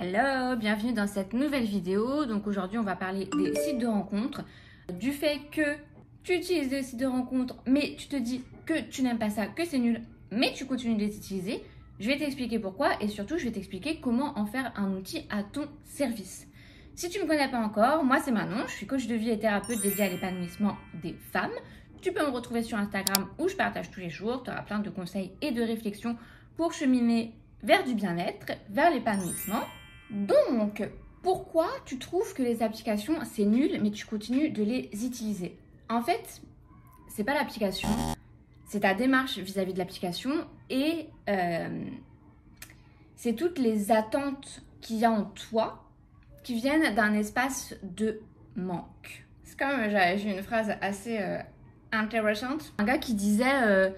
Hello, bienvenue dans cette nouvelle vidéo. Donc aujourd'hui on va parler des sites de rencontres, du fait que tu utilises des sites de rencontres mais tu te dis que tu n'aimes pas ça, que c'est nul, mais tu continues de les utiliser. Je vais t'expliquer pourquoi et surtout je vais t'expliquer comment en faire un outil à ton service. Si tu ne me connais pas encore, moi c'est Manon, je suis coach de vie et thérapeute dédiée à l'épanouissement des femmes. Tu peux me retrouver sur Instagram où je partage tous les jours, tu auras plein de conseils et de réflexions pour cheminer vers du bien-être, vers l'épanouissement. Donc, pourquoi tu trouves que les applications c'est nul mais tu continues de les utiliser? En fait, c'est pas l'application, c'est ta démarche vis-à-vis de l'application et c'est toutes les attentes qu'il y a en toi qui viennent d'un espace de manque. C'est comme, j'ai une phrase assez intéressante. Un gars qui disait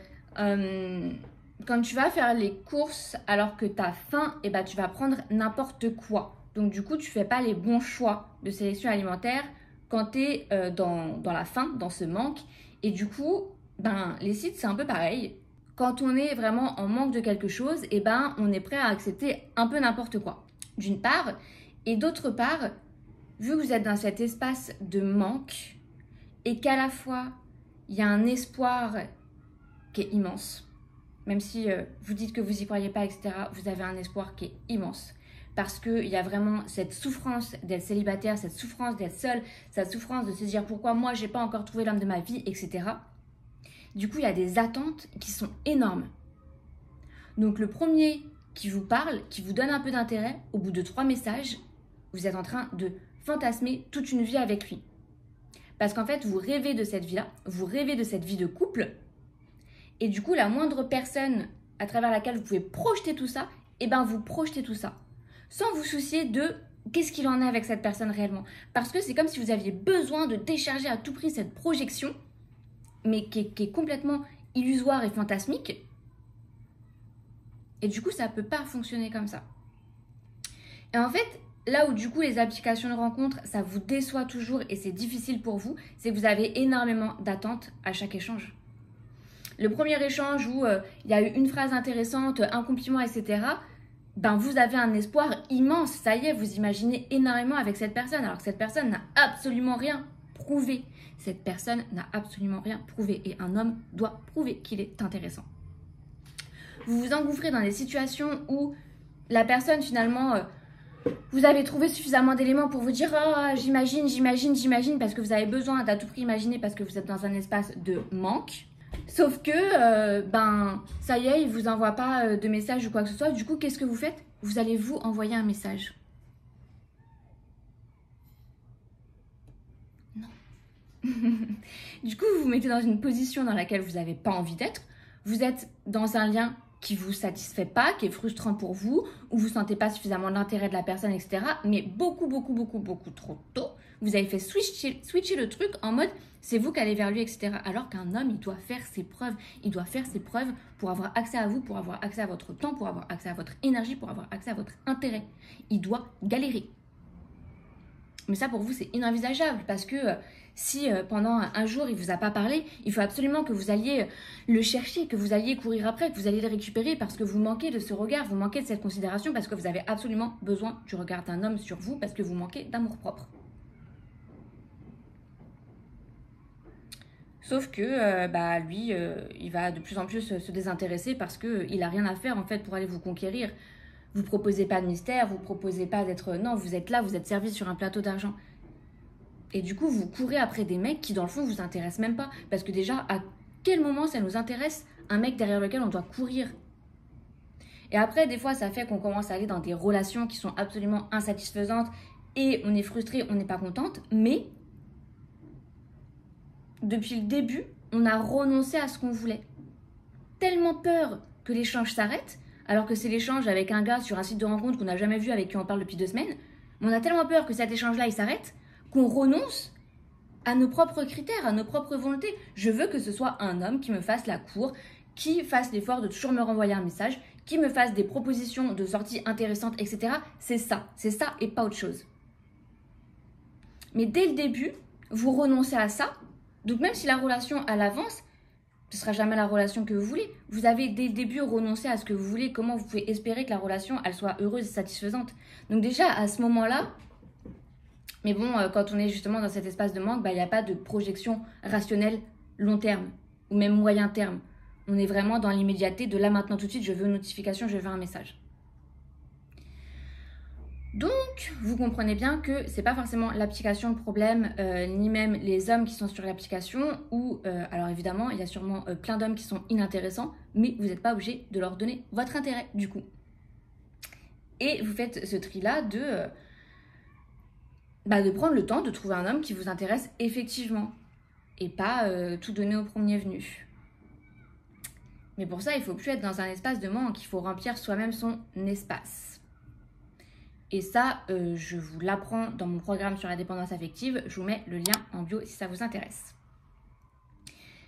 quand tu vas faire les courses alors que tu as faim, et tu vas prendre n'importe quoi. Donc du coup, tu fais pas les bons choix de sélection alimentaire quand tu es dans la faim, dans ce manque. Et du coup, les sites, c'est un peu pareil. Quand on est vraiment en manque de quelque chose, on est prêt à accepter un peu n'importe quoi. D'une part, et d'autre part, vu que vous êtes dans cet espace de manque et qu'à la fois, il y a un espoir qui est immense. Même si vous dites que vous n'y croyez pas, etc., vous avez un espoir qui est immense. Parce qu'il y a vraiment cette souffrance d'être célibataire, cette souffrance d'être seule, cette souffrance de se dire pourquoi moi, j'ai pas encore trouvé l'homme de ma vie, etc. Du coup, il y a des attentes qui sont énormes. Donc, le premier qui vous parle, qui vous donne un peu d'intérêt, au bout de 3 messages, vous êtes en train de fantasmer toute une vie avec lui. Parce qu'en fait, vous rêvez de cette vie-là, vous rêvez de cette vie de couple. Et du coup, la moindre personne à travers laquelle vous pouvez projeter tout ça, vous projetez tout ça. Sans vous soucier de qu'est-ce qu'il en est avec cette personne réellement. Parce que c'est comme si vous aviez besoin de décharger à tout prix cette projection, mais qui est complètement illusoire et fantasmique. Et du coup, ça ne peut pas fonctionner comme ça. Et en fait, là où du coup les applications de rencontres, ça vous déçoit toujours et c'est difficile pour vous, c'est que vous avez énormément d'attentes à chaque échange. Le premier échange où il y a eu une phrase intéressante, un compliment, etc., vous avez un espoir immense. Ça y est, vous imaginez énormément avec cette personne, alors que cette personne n'a absolument rien prouvé. Cette personne n'a absolument rien prouvé et un homme doit prouver qu'il est intéressant. Vous vous engouffrez dans des situations où la personne finalement, vous avez trouvé suffisamment d'éléments pour vous dire « Oh, j'imagine » parce que vous avez besoin d'à tout prix imaginer parce que vous êtes dans un espace de manque. Sauf que, ça y est, il ne vous envoie pas de message ou quoi que ce soit. Du coup, qu'est-ce que vous faites? Vous allez vous envoyer un message. Non. Du coup, vous vous mettez dans une position dans laquelle vous n'avez pas envie d'être. Vous êtes dans un lien qui ne vous satisfait pas, qui est frustrant pour vous, où vous ne sentez pas suffisamment l'intérêt de la personne, etc. Mais beaucoup trop tôt, vous avez fait switcher le truc en mode c'est vous qui allez vers lui, etc. Alors qu'un homme, il doit faire ses preuves. Il doit faire ses preuves pour avoir accès à vous, pour avoir accès à votre temps, pour avoir accès à votre énergie, pour avoir accès à votre intérêt. Il doit galérer. Mais ça, pour vous, c'est inenvisageable parce que si pendant un jour, il ne vous a pas parlé, il faut absolument que vous alliez le chercher, que vous alliez courir après, que vous alliez le récupérer parce que vous manquez de ce regard, vous manquez de cette considération parce que vous avez absolument besoin du regard d'un homme sur vous parce que vous manquez d'amour-propre. Sauf que lui, il va de plus en plus se désintéresser parce qu'il n'a rien à faire en fait pour aller vous conquérir. Vous ne proposez pas de mystère, vous ne proposez pas d'être... Non, vous êtes là, vous êtes servi sur un plateau d'argent. Et du coup, vous courez après des mecs qui, dans le fond, ne vous intéressent même pas. Parce que déjà, à quel moment ça nous intéresse un mec derrière lequel on doit courir? Et après, des fois, ça fait qu'on commence à aller dans des relations qui sont absolument insatisfaisantes et on est frustré, on n'est pas contente. Mais depuis le début, on a renoncé à ce qu'on voulait. Tellement peur que l'échange s'arrête, alors que c'est l'échange avec un gars sur un site de rencontre qu'on n'a jamais vu, avec qui on parle depuis 2 semaines. Mais on a tellement peur que cet échange-là, il s'arrête, qu'on renonce à nos propres critères, à nos propres volontés. Je veux que ce soit un homme qui me fasse la cour, qui fasse l'effort de toujours me renvoyer un message, qui me fasse des propositions de sorties intéressantes, etc. C'est ça et pas autre chose. Mais dès le début, vous renoncez à ça. Donc même si la relation, elle avance, ce sera jamais la relation que vous voulez. Vous avez dès le début renoncé à ce que vous voulez. Comment vous pouvez espérer que la relation, elle soit heureuse et satisfaisante? Donc déjà, à ce moment-là, mais bon, quand on est justement dans cet espace de manque, il n'y a pas de projection rationnelle long terme ou même moyen terme. On est vraiment dans l'immédiateté de là, maintenant, tout de suite, je veux une notification, je veux un message. Donc, vous comprenez bien que c'est pas forcément l'application le problème, ni même les hommes qui sont sur l'application, ou, alors évidemment, il y a sûrement plein d'hommes qui sont inintéressants, mais vous n'êtes pas obligé de leur donner votre intérêt, du coup. Et vous faites ce tri-là de prendre le temps de trouver un homme qui vous intéresse effectivement, et pas tout donner au premier venu. Mais pour ça, il ne faut plus être dans un espace de manque, il faut remplir soi-même son espace. Et ça, je vous l'apprends dans mon programme sur la dépendance affective. Je vous mets le lien en bio si ça vous intéresse.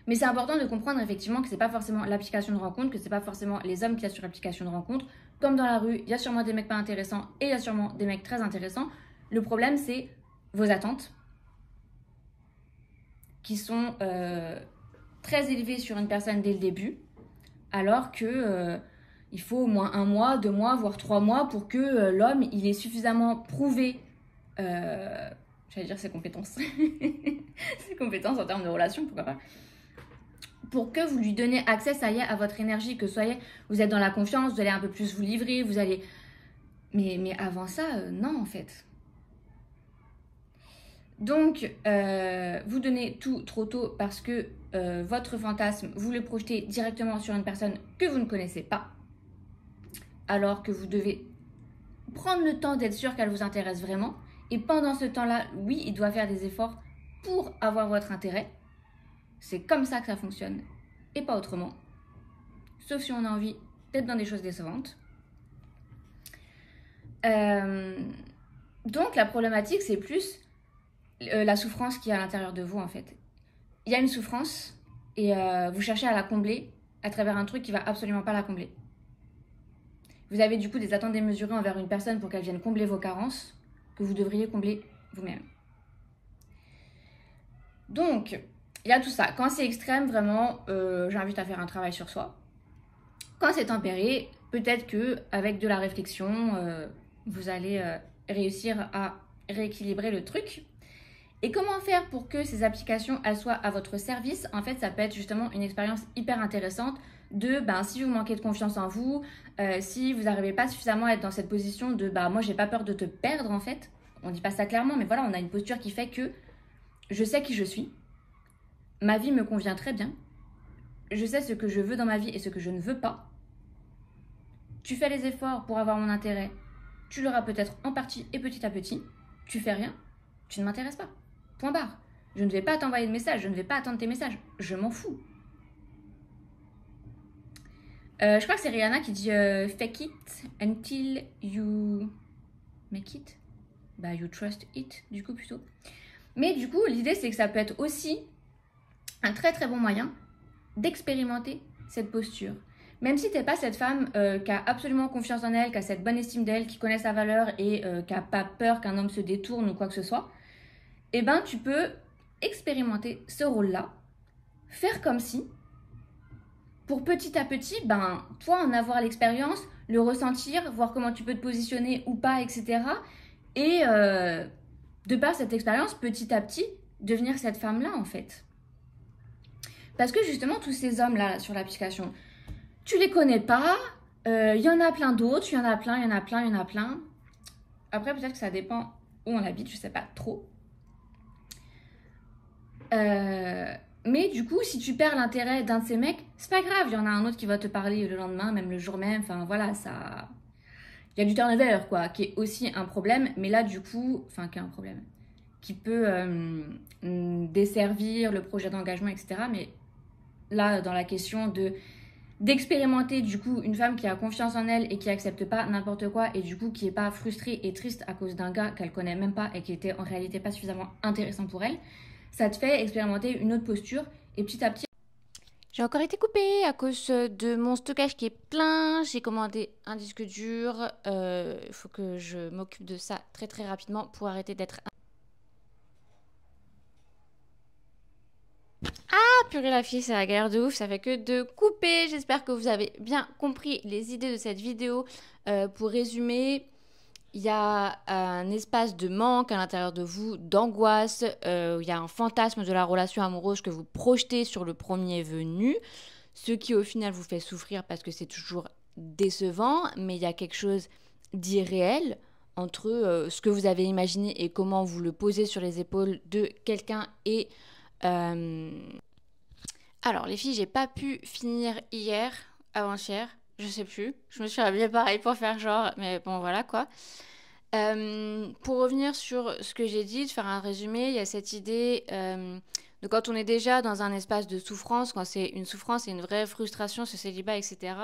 Mais c'est important de comprendre effectivement que ce n'est pas forcément l'application de rencontre, que ce n'est pas forcément les hommes qui y a sur l'application de rencontre. Comme dans la rue, il y a sûrement des mecs pas intéressants et il y a sûrement des mecs très intéressants. Le problème, c'est vos attentes qui sont très élevées sur une personne dès le début, alors que... il faut au moins 1 mois, 2 mois, voire 3 mois pour que l'homme il ait suffisamment prouvé, j'allais dire ses compétences, ses compétences en termes de relation, pourquoi pas, pour que vous lui donnez accès, ça y est, à votre énergie, que vous êtes dans la confiance, vous allez un peu plus vous livrer, vous allez... Mais avant ça, non en fait. Donc, vous donnez tout trop tôt parce que votre fantasme, vous le projetez directement sur une personne que vous ne connaissez pas. Alors que vous devez prendre le temps d'être sûr qu'elle vous intéresse vraiment. Et pendant ce temps-là, oui, il doit faire des efforts pour avoir votre intérêt. C'est comme ça que ça fonctionne et pas autrement. Sauf si on a envie d'être dans des choses décevantes. Donc la problématique, c'est plus la souffrance qu'il y a à l'intérieur de vous en fait. Il y a une souffrance et vous cherchez à la combler à travers un truc qui va absolument pas la combler. Vous avez du coup des attentes démesurées envers une personne pour qu'elle vienne combler vos carences que vous devriez combler vous-même. Donc, il y a tout ça. Quand c'est extrême, vraiment, j'invite à faire un travail sur soi. Quand c'est tempéré, peut-être qu'avec de la réflexion, vous allez réussir à rééquilibrer le truc. Et comment faire pour que ces applications elles soient à votre service? En fait, ça peut être justement une expérience hyper intéressante de si vous manquez de confiance en vous, si vous n'arrivez pas suffisamment à être dans cette position de moi j'ai pas peur de te perdre en fait. On dit pas ça clairement, mais voilà, on a une posture qui fait que je sais qui je suis, ma vie me convient très bien, je sais ce que je veux dans ma vie et ce que je ne veux pas. Tu fais les efforts pour avoir mon intérêt, tu l'auras peut-être en partie et petit à petit, tu fais rien, tu ne m'intéresses pas. Point barre. Je ne vais pas t'envoyer de messages, je ne vais pas attendre tes messages. Je m'en fous. Je crois que c'est Rihanna qui dit fake it until you make it. You trust it, du coup, plutôt. Mais du coup, l'idée, c'est que ça peut être aussi un très très bon moyen d'expérimenter cette posture. Même si t'es pas cette femme qui a absolument confiance en elle, qui a cette bonne estime d'elle, qui connaît sa valeur et qui a pas peur qu'un homme se détourne ou quoi que ce soit, tu peux expérimenter ce rôle-là, faire comme si, pour petit à petit, toi en avoir l'expérience, le ressentir, voir comment tu peux te positionner ou pas, etc. Et de par cette expérience, petit à petit, devenir cette femme-là en fait. Parce que justement, tous ces hommes-là sur l'application, tu les connais pas, il y en a plein d'autres, il y en a plein. Après, peut-être que ça dépend où on habite, je sais pas trop. Mais du coup, si tu perds l'intérêt d'un de ces mecs, c'est pas grave, il y en a un autre qui va te parler le lendemain, même le jour même, enfin voilà, ça... Il y a du turnover, quoi, qui est aussi un problème, mais là, du coup, qui est un problème, qui peut desservir le projet d'engagement, etc. Mais là, dans la question d'expérimenter, du coup, une femme qui a confiance en elle et qui accepte pas n'importe quoi, et du coup, qui est pas frustrée et triste à cause d'un gars qu'elle connaît même pas et qui était en réalité pas suffisamment intéressant pour elle, ça te fait expérimenter une autre posture et petit à petit... J'ai encore été coupée à cause de mon stockage qui est plein. J'ai commandé un disque dur. Il faut que je m'occupe de ça très très rapidement pour arrêter d'être... Ah purée la fille, c'est la galère de ouf, ça fait que de couper. J'espère que vous avez bien compris les idées de cette vidéo. Pour résumer, il y a un espace de manque à l'intérieur de vous, d'angoisse. Il y a un fantasme de la relation amoureuse que vous projetez sur le premier venu, ce qui au final vous fait souffrir parce que c'est toujours décevant, mais il y a quelque chose d'irréel entre ce que vous avez imaginé et comment vous le posez sur les épaules de quelqu'un et... Alors les filles, j'ai pas pu finir hier, avant-hier, je sais plus. Je me suis habillée pareil pour faire genre, mais bon voilà quoi. Pour revenir sur ce que j'ai dit, de faire un résumé, il y a cette idée de quand on est déjà dans un espace de souffrance, quand c'est une souffrance et une vraie frustration, ce célibat, etc.,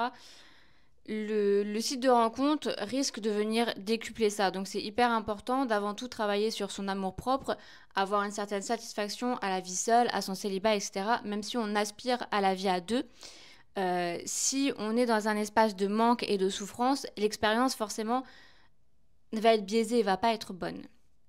le site de rencontre risque de venir décupler ça. Donc c'est hyper important d'avant tout travailler sur son amour-propre, avoir une certaine satisfaction à la vie seule, à son célibat, etc. Même si on aspire à la vie à deux, si on est dans un espace de manque et de souffrance, l'expérience forcément va être biaisée et va pas être bonne.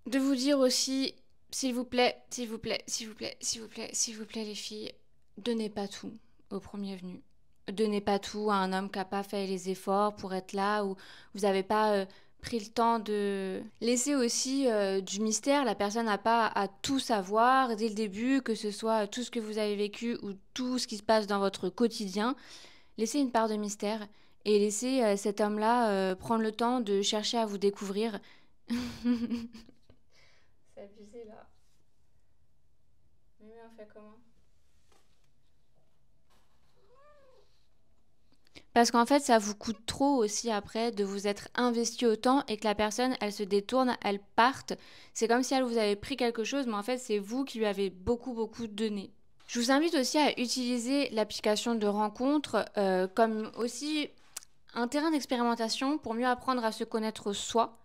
De vous dire aussi, s'il vous plaît, s'il vous plaît, s'il vous plaît, s'il vous plaît, s'il vous plaît les filles, donnez pas tout au premier venu. Donnez pas tout à un homme qui n'a pas fait les efforts pour être là, ou vous n'avez pas pris le temps de laisser aussi du mystère. La personne n'a pas à tout savoir dès le début, que ce soit tout ce que vous avez vécu ou tout ce qui se passe dans votre quotidien. Laissez une part de mystère et laissez cet homme-là prendre le temps de chercher à vous découvrir. C'est abusé là. Mais on fait comment ? Parce qu'en fait, ça vous coûte trop aussi après de vous être investi autant et que la personne, elle se détourne, elle parte. C'est comme si elle vous avait pris quelque chose, mais en fait, c'est vous qui lui avez beaucoup donné. Je vous invite aussi à utiliser l'application de rencontre comme aussi un terrain d'expérimentation pour mieux apprendre à se connaître soi.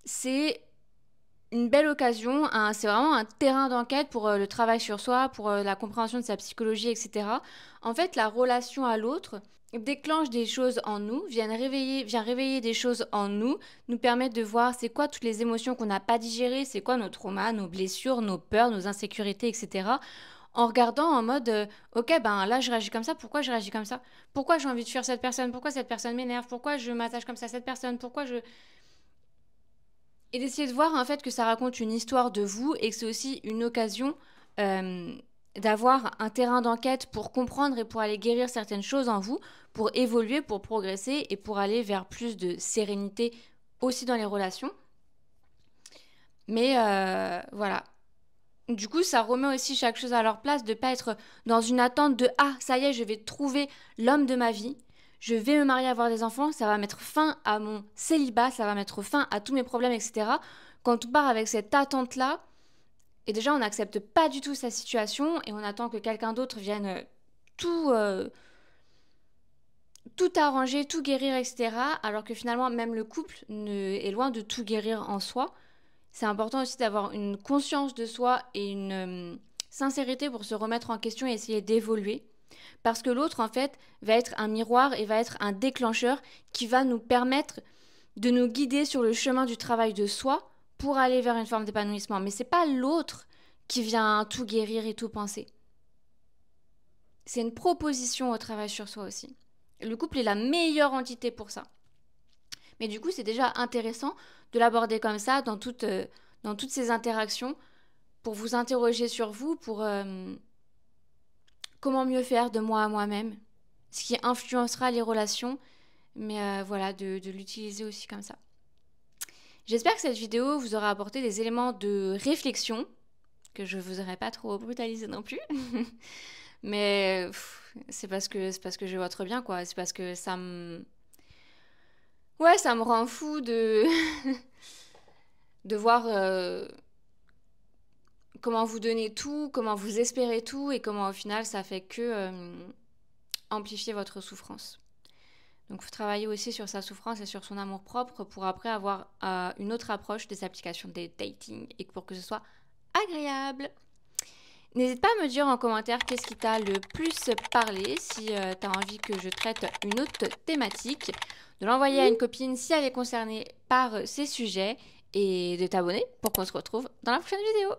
C'est une belle occasion, c'est vraiment un terrain d'enquête pour le travail sur soi, pour la compréhension de sa psychologie, etc. En fait, la relation à l'autre déclenche des choses en nous, vient réveiller des choses en nous, nous permettre de voir c'est quoi toutes les émotions qu'on n'a pas digérées, c'est quoi nos traumas, nos blessures, nos peurs, nos insécurités, etc. En regardant en mode ok, ben là je réagis comme ça, pourquoi je réagis comme ça? Pourquoi j'ai envie de fuir cette personne? Pourquoi cette personne m'énerve? Pourquoi je m'attache comme ça à cette personne? Pourquoi je... Et d'essayer de voir en fait que ça raconte une histoire de vous et que c'est aussi une occasion d'avoir un terrain d'enquête pour comprendre et pour aller guérir certaines choses en vous, pour évoluer, pour progresser et pour aller vers plus de sérénité aussi dans les relations. Mais voilà. Du coup, ça remet aussi chaque chose à leur place, de ne pas être dans une attente de « Ah, ça y est, je vais trouver l'homme de ma vie, je vais me marier, avoir des enfants, ça va mettre fin à mon célibat, ça va mettre fin à tous mes problèmes, etc. » Quand on part avec cette attente-là, et déjà, on n'accepte pas du tout sa situation et on attend que quelqu'un d'autre vienne tout arranger, tout guérir, etc. Alors que finalement, même le couple est loin de tout guérir en soi. C'est important aussi d'avoir une conscience de soi et une sincérité pour se remettre en question et essayer d'évoluer. Parce que l'autre, en fait, va être un miroir et va être un déclencheur qui va nous permettre de nous guider sur le chemin du travail de soi pour aller vers une forme d'épanouissement. Mais c'est pas l'autre qui vient tout guérir et tout penser. C'est une proposition au travail sur soi aussi. Le couple est la meilleure entité pour ça. Mais du coup, c'est déjà intéressant de l'aborder comme ça dans toutes ces interactions pour vous interroger sur vous, pour comment mieux faire de moi à moi-même, ce qui influencera les relations, mais voilà, de l'utiliser aussi comme ça. J'espère que cette vidéo vous aura apporté des éléments de réflexion, que je vous aurais pas trop brutalisé non plus. Mais c'est parce que je veux votre bien, quoi. C'est parce que ça me rend fou de voir comment vous donnez tout, comment vous espérez tout et comment au final ça fait que amplifier votre souffrance. Donc il faut travailler aussi sur sa souffrance et sur son amour-propre pour après avoir une autre approche des applications de dating et pour que ce soit agréable. N'hésite pas à me dire en commentaire qu'est-ce qui t'a le plus parlé, si tu as envie que je traite une autre thématique, de l'envoyer à une copine si elle est concernée par ces sujets et de t'abonner pour qu'on se retrouve dans la prochaine vidéo.